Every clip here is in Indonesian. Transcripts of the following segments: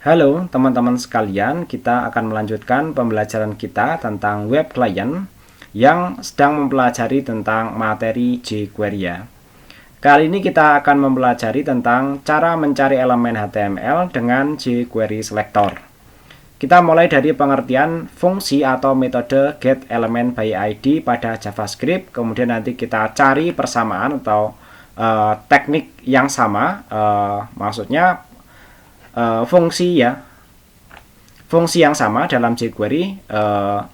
Halo teman-teman sekalian, kita akan melanjutkan pembelajaran kita tentang web client yang sedang mempelajari tentang materi jQuery ya. Kali ini kita akan mempelajari tentang cara mencari elemen HTML dengan jQuery Selector. Kita mulai dari pengertian fungsi atau metode getElementById pada JavaScript, kemudian nanti kita cari persamaan atau teknik yang sama, maksudnya fungsi yang sama dalam jQuery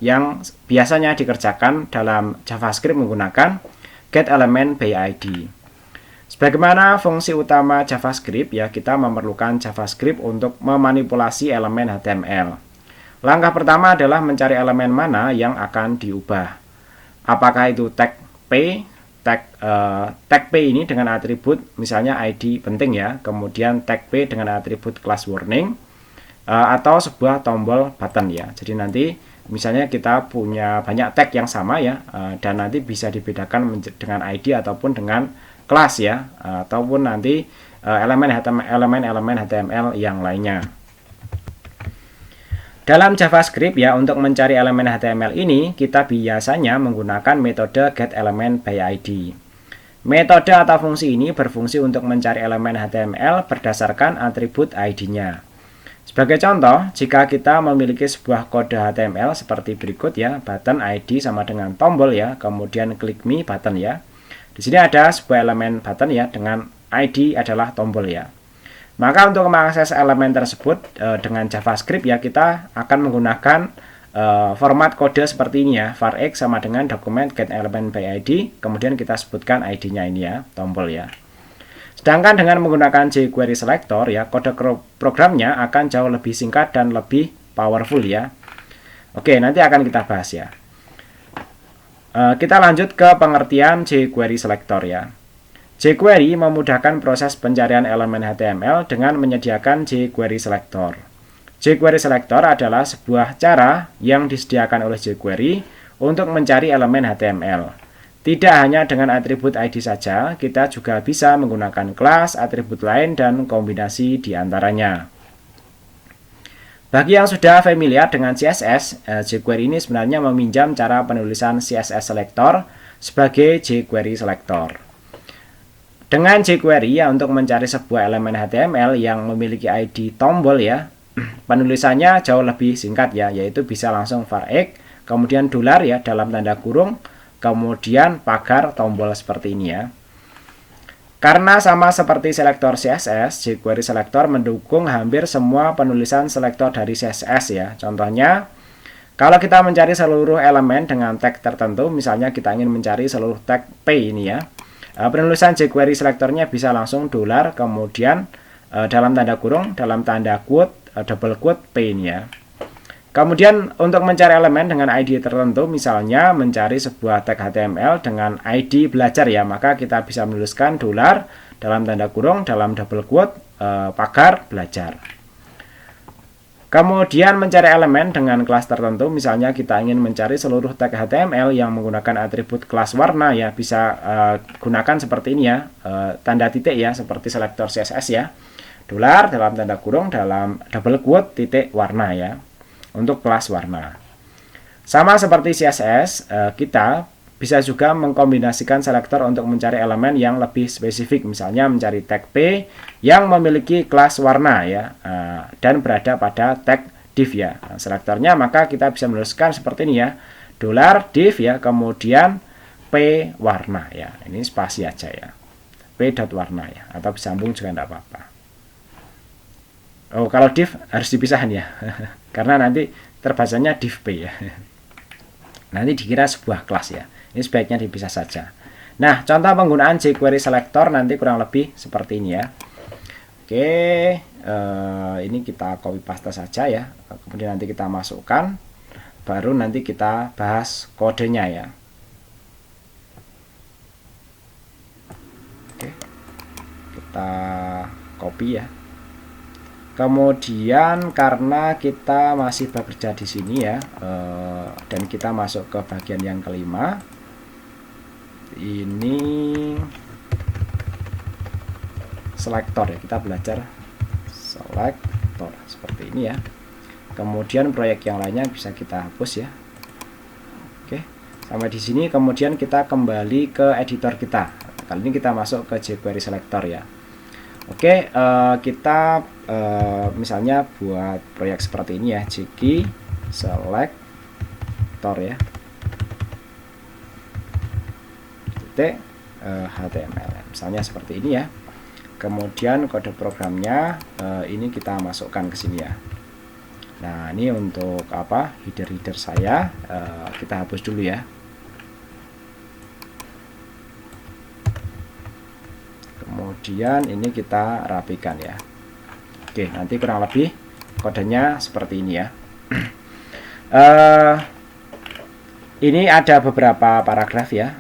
yang biasanya dikerjakan dalam JavaScript menggunakan getElementById. Sebagaimana fungsi utama JavaScript ya, kita memerlukan JavaScript untuk memanipulasi elemen HTML. Langkah pertama adalah mencari elemen mana yang akan diubah. Apakah itu tag P? Tag P ini dengan atribut misalnya ID penting ya, kemudian tag P dengan atribut class warning, atau sebuah tombol button ya. Jadi nanti misalnya kita punya banyak tag yang sama ya, dan nanti bisa dibedakan dengan ID ataupun dengan kelas ya, ataupun nanti elemen HTML yang lainnya. Dalam JavaScript ya, untuk mencari elemen HTML ini kita biasanya menggunakan metode getElementById. Metode atau fungsi ini berfungsi untuk mencari elemen HTML berdasarkan atribut ID-nya. Sebagai contoh, jika kita memiliki sebuah kode HTML seperti berikut ya, button ID sama dengan tombol ya, kemudian click me button ya. Di sini ada sebuah elemen button ya dengan ID adalah tombol ya. Maka untuk mengakses elemen tersebut dengan JavaScript ya, kita akan menggunakan format kode seperti ini ya, var x sama dengan dokumen getElementById, kemudian kita sebutkan ID-nya ini ya, tombol ya. Sedangkan dengan menggunakan jQuery Selector ya, kode programnya akan jauh lebih singkat dan lebih powerful ya. Oke, nanti akan kita bahas ya. Kita lanjut ke pengertian jQuery Selector ya. jQuery memudahkan proses pencarian elemen HTML dengan menyediakan jQuery Selector. jQuery Selector adalah sebuah cara yang disediakan oleh jQuery untuk mencari elemen HTML. Tidak hanya dengan atribut ID saja, kita juga bisa menggunakan kelas, atribut lain, dan kombinasi di antaranya. Bagi yang sudah familiar dengan CSS, jQuery ini sebenarnya meminjam cara penulisan CSS Selector sebagai jQuery Selector. Dengan jQuery ya, untuk mencari sebuah elemen HTML yang memiliki ID tombol ya, penulisannya jauh lebih singkat ya, yaitu bisa langsung var x, kemudian dolar ya dalam tanda kurung, kemudian pagar tombol seperti ini ya. Karena sama seperti selektor CSS, jQuery Selector mendukung hampir semua penulisan selektor dari CSS ya. Contohnya, kalau kita mencari seluruh elemen dengan tag tertentu, misalnya kita ingin mencari seluruh tag P ini ya, penulisan jQuery Selectornya bisa langsung dolar, kemudian dalam tanda kurung, dalam tanda quote, double quote P ini ya. Kemudian untuk mencari elemen dengan ID tertentu, misalnya mencari sebuah tag HTML dengan ID belajar ya, maka kita bisa menuliskan dolar dalam tanda kurung, dalam double quote, pagar belajar. Kemudian mencari elemen dengan kelas tertentu, misalnya kita ingin mencari seluruh tag HTML yang menggunakan atribut kelas warna ya, bisa gunakan seperti ini ya, tanda titik ya, seperti selektor CSS ya, dolar dalam tanda kurung, dalam double quote, titik warna ya, untuk kelas warna. Sama seperti CSS, kita bisa juga mengkombinasikan selektor untuk mencari elemen yang lebih spesifik, misalnya mencari tag P yang memiliki kelas warna ya, dan berada pada tag div ya. Selektornya maka kita bisa menuliskan seperti ini ya, dolar div ya, kemudian P warna ya. Ini spasi aja ya, P dot warna ya, atau disambung juga tidak apa-apa. Oh, kalau div harus dipisahin ya, karena nanti terbacanya div P ya. Nanti dikira sebuah kelas ya. Ini sebaiknya dipisah saja. Nah, contoh penggunaan jQuery Selector nanti kurang lebih seperti ini ya. Oke, ini kita copy paste saja ya. Kemudian nanti kita masukkan, baru nanti kita bahas kodenya ya. Oke, kita copy ya. Kemudian karena kita masih bekerja di sini ya, dan kita masuk ke bagian yang kelima, ini selektor ya, kita belajar selektor seperti ini ya. Kemudian proyek yang lainnya bisa kita hapus ya. Oke, sampai di sini. Kemudian kita kembali ke editor kita. Kali ini kita masuk ke jQuery Selector ya. Oke, kita misalnya buat proyek seperti ini ya, jQuery Selector ya, HTML misalnya seperti ini ya. Kemudian kode programnya ini kita masukkan ke sini ya. Nah, ini untuk apa, header saya kita hapus dulu ya. Kemudian ini kita rapikan ya. Oke, nanti kurang lebih kodenya seperti ini ya. Ini ada beberapa paragraf ya.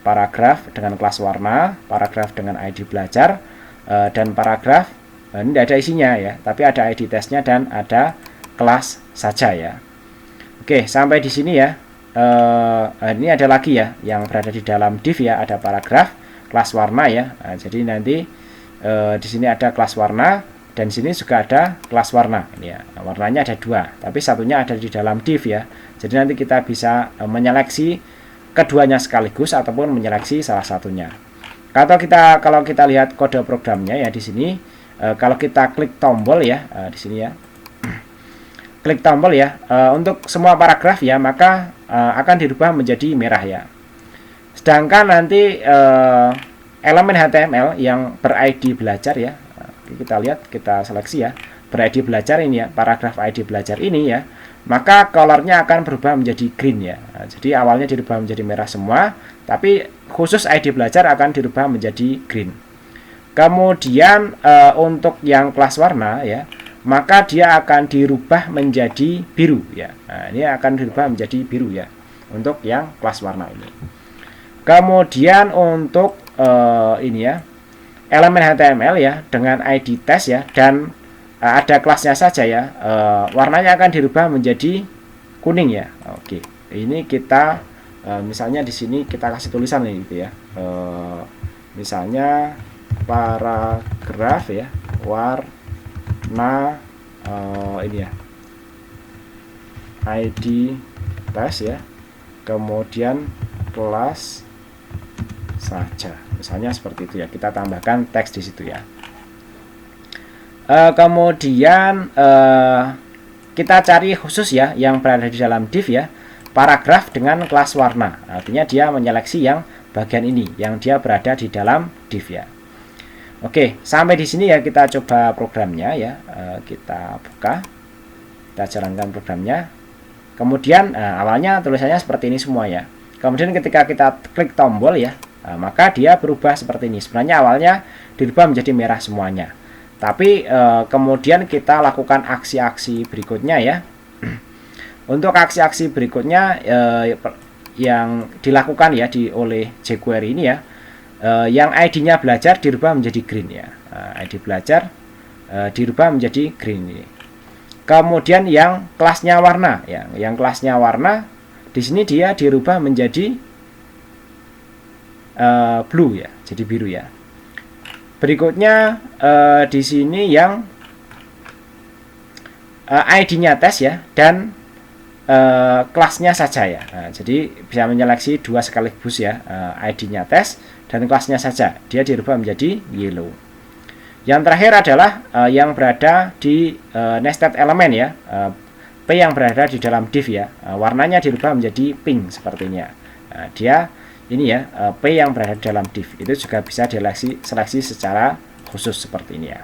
Paragraf dengan kelas warna, paragraf dengan ID belajar, dan paragraf ini tidak ada isinya ya, tapi ada ID tesnya dan ada kelas saja ya. Oke, sampai di sini ya. Ini ada lagi ya yang berada di dalam div ya, ada paragraf, kelas warna ya. Nah, jadi nanti di sini ada kelas warna dan di sini juga ada kelas warna ini ya. Nah, warnanya ada dua, tapi satunya ada di dalam div ya. Jadi nanti kita bisa menyeleksi keduanya sekaligus ataupun menyeleksi salah satunya. Kalau kita lihat kode programnya ya di sini, kalau kita klik tombol ya di sini ya, klik tombol ya untuk semua paragraf ya, maka akan dirubah menjadi merah ya. Sedangkan nanti elemen HTML yang ber-ID belajar ya, kita lihat, kita seleksi ya, ber-ID belajar ini ya, paragraf ID belajar ini ya, maka colornya akan berubah menjadi green ya. Nah, jadi awalnya dirubah menjadi merah semua, tapi khusus ID belajar akan dirubah menjadi green. Kemudian untuk yang kelas warna ya, maka dia akan dirubah menjadi biru ya. Nah, ini akan dirubah menjadi biru ya untuk yang kelas warna ini. Kemudian untuk ini ya, elemen HTML ya dengan ID test ya, dan ada kelasnya saja ya, warnanya akan dirubah menjadi kuning ya. Oke, ini kita misalnya di sini kita kasih tulisan nih gitu ya, misalnya paragraf ya, warna ini ya, ID test ya, kemudian kelas saja, misalnya seperti itu ya. Kita tambahkan teks di situ ya. Kemudian kita cari khusus ya yang berada di dalam div ya, paragraf dengan kelas warna. Artinya dia menyeleksi yang bagian ini yang dia berada di dalam div ya. Oke, sampai di sini ya kita coba programnya ya. Kita buka, kita jalankan programnya. Kemudian awalnya tulisannya seperti ini semua ya. Kemudian ketika kita klik tombol ya, maka dia berubah seperti ini. Sebenarnya awalnya dirubah menjadi merah semuanya. Tapi kemudian kita lakukan aksi-aksi berikutnya ya. Untuk aksi-aksi berikutnya yang dilakukan ya oleh jQuery ini ya, yang ID-nya belajar dirubah menjadi green ya. ID belajar dirubah menjadi green ini. Kemudian yang kelasnya warna ya, yang kelasnya warna di sini dia dirubah menjadi blue ya, jadi biru ya. Berikutnya di sini yang ID-nya tes ya dan kelasnya saja ya. Nah, jadi bisa menyeleksi dua sekaligus ya, ID-nya tes dan kelasnya saja. Dia dirubah menjadi yellow. Yang terakhir adalah yang berada di nested element ya, P yang berada di dalam div ya. Warnanya dirubah menjadi pink seperti ini ya. Nah, dia ini ya, P yang berada di dalam div itu juga bisa diseleksi secara khusus seperti ini ya.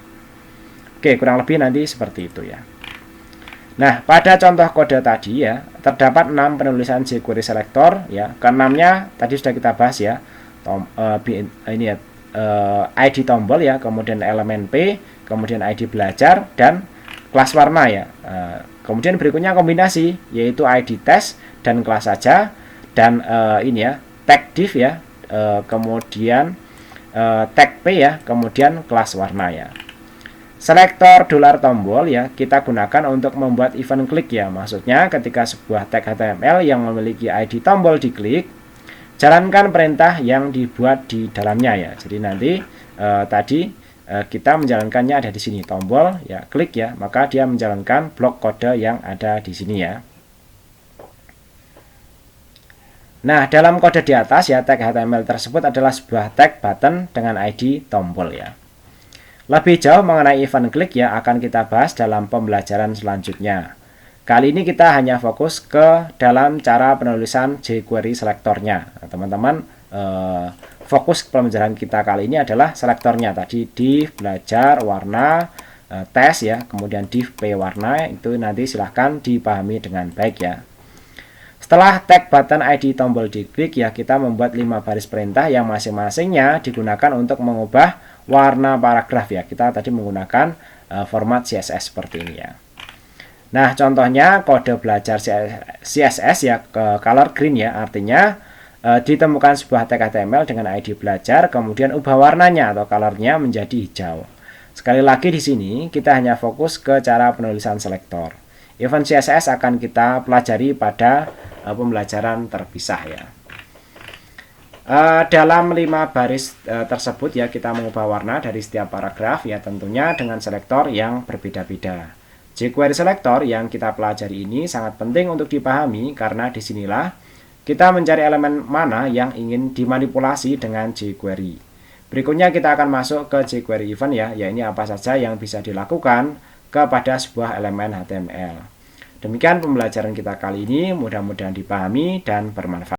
Oke, kurang lebih nanti seperti itu ya. Nah, pada contoh kode tadi ya, terdapat 6 penulisan jQuery selector ya. Keenamnya tadi sudah kita bahas ya. Ini ya, ID tombol ya, kemudian elemen P, kemudian ID belajar dan kelas warna ya. Kemudian berikutnya kombinasi yaitu ID test dan kelas saja dan ini ya, tag div ya, kemudian tag P ya, kemudian kelas warna ya. Selektor $tombol ya kita gunakan untuk membuat event klik ya. Maksudnya ketika sebuah tag HTML yang memiliki ID tombol diklik, jalankan perintah yang dibuat di dalamnya ya. Jadi nanti tadi kita menjalankannya ada di sini, tombol ya, klik ya, maka dia menjalankan blok kode yang ada di sini ya. Nah, dalam kode di atas ya, tag HTML tersebut adalah sebuah tag button dengan ID tombol ya. Lebih jauh mengenai event klik ya, akan kita bahas dalam pembelajaran selanjutnya. Kali ini kita hanya fokus ke dalam cara penulisan jQuery selektornya. Nah, teman-teman, fokus pembelajaran kita kali ini adalah selektornya. Tadi div, belajar, warna, tes ya, kemudian div p warna, itu nanti silahkan dipahami dengan baik ya. Setelah tag button ID tombol diklik ya, kita membuat 5 baris perintah yang masing-masingnya digunakan untuk mengubah warna paragraf ya. Kita tadi menggunakan format CSS seperti ini ya. Nah, contohnya kode belajar CSS ya, ke color green ya, artinya ditemukan sebuah tag HTML dengan ID belajar, kemudian ubah warnanya atau colornya menjadi hijau. Sekali lagi di sini kita hanya fokus ke cara penulisan selektor. Event CSS akan kita pelajari pada pembelajaran terpisah ya. Dalam 5 baris tersebut ya, kita mengubah warna dari setiap paragraf ya, tentunya dengan selektor yang berbeda-beda. jQuery selector yang kita pelajari ini sangat penting untuk dipahami karena disinilah kita mencari elemen mana yang ingin dimanipulasi dengan jQuery. Berikutnya kita akan masuk ke jQuery event ya, ini apa saja yang bisa dilakukan kepada sebuah elemen HTML. Demikian pembelajaran kita kali ini, mudah-mudahan dipahami dan bermanfaat.